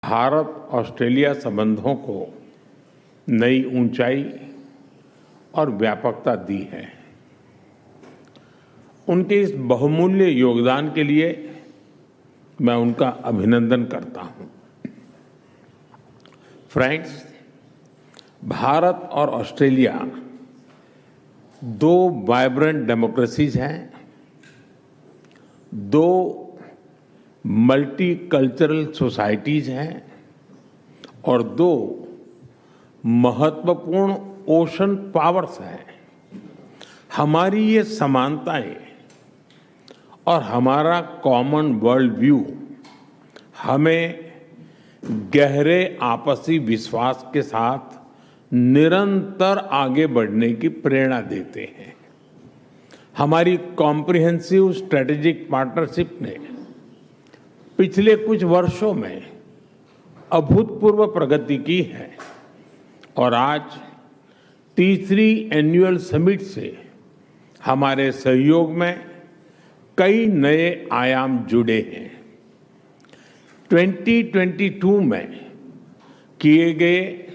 Bharat Australia संबंधों को नई ऊंचाई और व्यापकता दी है। उनके इस बहुमूल्य योगदान के लिए मैं उनका अभिनंदन करता हूं। फ्रेंड्स, भारत और ऑस्ट्रेलिया दो वाइब्रेंट डेमोक्रेसीज हैं, दो मल्टीकल्चरल सोसाइटीज हैं और दो महत्वपूर्ण ओशन पावर्स हैं। हमारी ये समानताएं और हमारा कॉमन वर्ल्ड व्यू हमें गहरे आपसी विश्वास के साथ निरंतर आगे बढ़ने की प्रेरणा देते हैं। हमारी कॉम्प्रिहेंसिव स्ट्रेटेजिक पार्टनरशिप ने पिछले कुछ वर्षों में अभूतपूर्व प्रगति की है और आज तीसरी एनुअल समिट से हमारे सहयोग में कई नए आयाम जुड़े हैं। 2022 में किए गए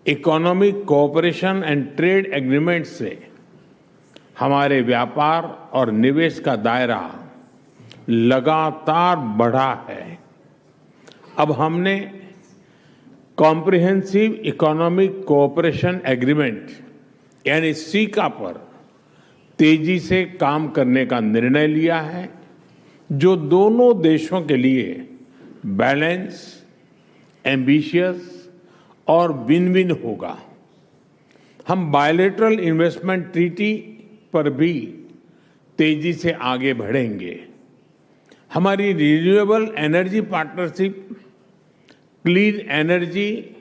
economic cooperation and trade agreement से हमारे व्यापार और निवेश का दायरा लगातार बढ़ा है। अब हमने कॉम्प्रिहेंसिव इकोनॉमिक कोऑपरेशन एग्रीमेंट यानी सीका पर तेजी से काम करने का निर्णय लिया है, जो दोनों देशों के लिए बैलेंस, एम्बिशियस और विन विन होगा। हम बायलैटरल इन्वेस्टमेंट ट्रीटी पर भी तेजी से आगे बढ़ेंगे। हमारी renewable energy partnership clean energy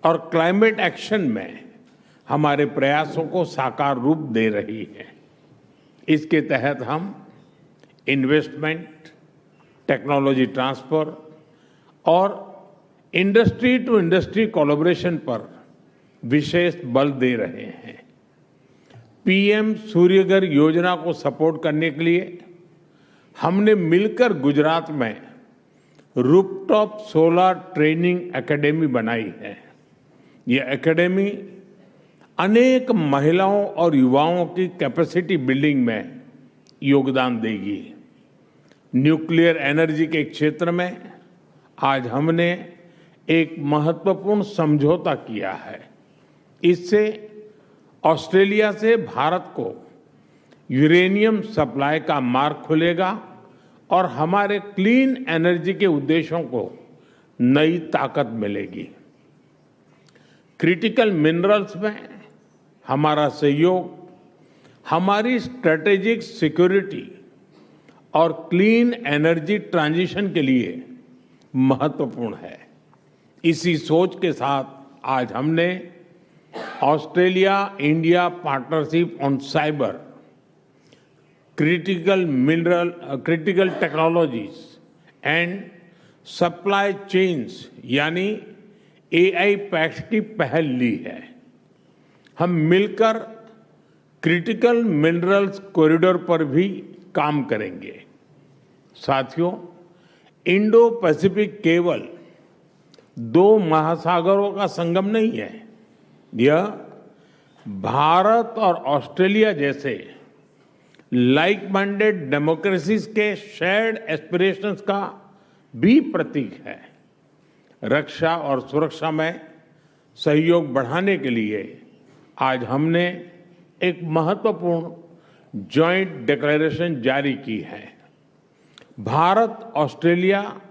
और क्लाइमेट एक्शन में हमारे प्रयासों को साकार रूप दे रही है। इसके तहत हम इन्वेस्टमेंट, टेक्नोलॉजी ट्रांसफर और इंडस्ट्री टू इंडस्ट्री कोलैबोरेशन पर विशेष बल दे रहे हैं। पीएम सूर्यघर योजना को सपोर्ट करने के लिए हमने मिलकर गुजरात में रूफटॉप सोलर ट्रेनिंग एकेडमी बनाई है। यह एकेडमी अनेक महिलाओं और युवाओं की कैपेसिटी बिल्डिंग में योगदान देगी। न्यूक्लियर एनर्जी के क्षेत्र में आज हमने एक महत्वपूर्ण समझौता किया है। इससे ऑस्ट्रेलिया से भारत को यूरेनियम सप्लाई का मार्ग खुलेगा और हमारे क्लीन एनर्जी के उद्देश्यों को नई ताकत मिलेगी। क्रिटिकल मिनरल्स में हमारा सहयोग हमारी स्ट्रेटेजिक सिक्योरिटी और क्लीन एनर्जी ट्रांजिशन के लिए महत्वपूर्ण है। इसी सोच के साथ आज हमने Australia India partnership on cyber, critical technologies and supply chains यानी एआई पैक्ट की पहल ली है। हम मिलकर क्रिटिकल मिनरल्स कॉरिडोर पर भी काम करेंगे। साथियों, इंडो पैसिफिक केवल दो महासागरों का संगम नहीं है, यह भारत और ऑस्ट्रेलिया जैसे लाइक माइंडेड डेमोक्रेसीज के शेयर्ड एस्पिरेशंस का भी प्रतीक है। रक्षा और सुरक्षा में सहयोग बढ़ाने के लिए आज हमने एक महत्वपूर्ण जॉइंट डिक्लेरेशन जारी की है। Bharat Australia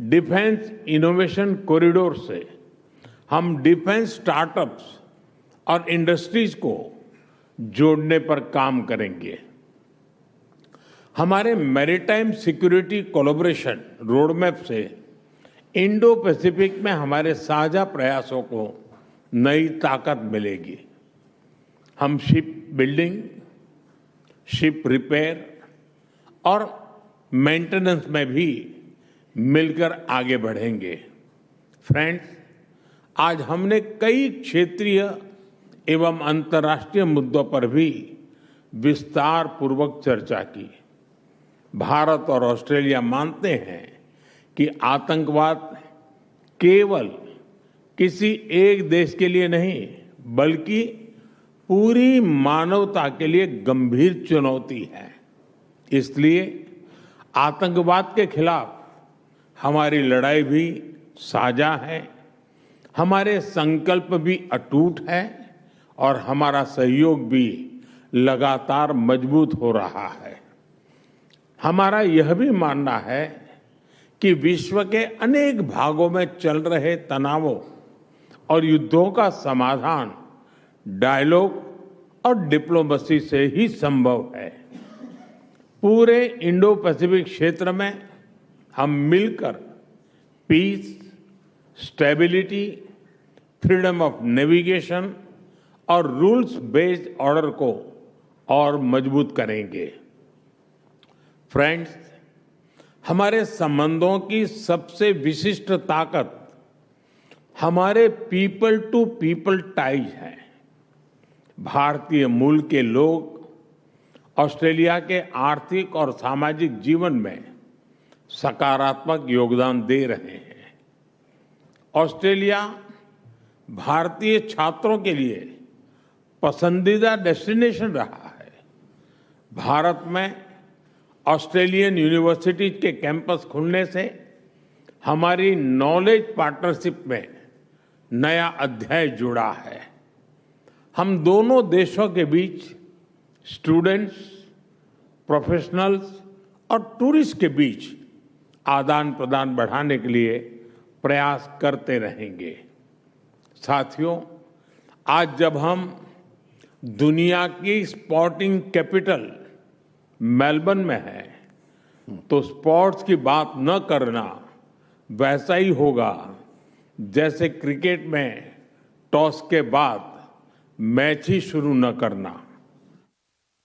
defence innovation corridor से हम डिफेंस स्टार्टअप्स और इंडस्ट्रीज को जोड़ने पर काम करेंगे। हमारे मैरीटाइम सिक्योरिटी कोलैबोरेशन रोडमैप से इंडो पैसिफिक में हमारे साझा प्रयासों को नई ताकत मिलेगी। हम शिप बिल्डिंग, शिप रिपेयर और मेंटेनेंस में भी मिलकर आगे बढ़ेंगे। फ्रेंड्स, आज हमने कई क्षेत्रीय एवं अंतर्राष्ट्रीय मुद्दों पर भी विस्तार पूर्वक चर्चा की। भारत और ऑस्ट्रेलिया मानते हैं कि आतंकवाद केवल किसी एक देश के लिए नहीं बल्कि पूरी मानवता के लिए गंभीर चुनौती है। इसलिए आतंकवाद के खिलाफ हमारी लड़ाई भी साझा है, हमारे संकल्प भी अटूट है और हमारा सहयोग भी लगातार मजबूत हो रहा है। हमारा यह भी मानना है कि विश्व के अनेक भागों में चल रहे तनावों और युद्धों का समाधान डायलॉग और डिप्लोमेसी से ही संभव है। पूरे इंडो पैसिफिक क्षेत्र में हम मिलकर peace, stability, freedom of navigation और रूल्स बेस्ड ऑर्डर को और मजबूत करेंगे। फ्रेंड्स, हमारे संबंधों की सबसे विशिष्ट ताकत हमारे पीपल टू पीपल टाइज है। भारतीय मूल के लोग ऑस्ट्रेलिया के आर्थिक और सामाजिक जीवन में सकारात्मक योगदान दे रहे हैं। ऑस्ट्रेलिया भारतीय छात्रों के लिए पसंदीदा डेस्टिनेशन रहा है। भारत में ऑस्ट्रेलियन यूनिवर्सिटी के कैंपस खुलने से हमारी नॉलेज पार्टनरशिप में नया अध्याय जुड़ा है। हम दोनों देशों के बीच स्टूडेंट्स, प्रोफेशनल्स और टूरिस्ट के बीच आदान प्रदान बढ़ाने के लिए प्रयास करते रहेंगे। साथियों, आज जब हम दुनिया की स्पोर्टिंग कैपिटल मेलबर्न में है तो स्पोर्ट्स की बात न करना वैसा ही होगा जैसे क्रिकेट में टॉस के बाद मैच ही शुरू न करना।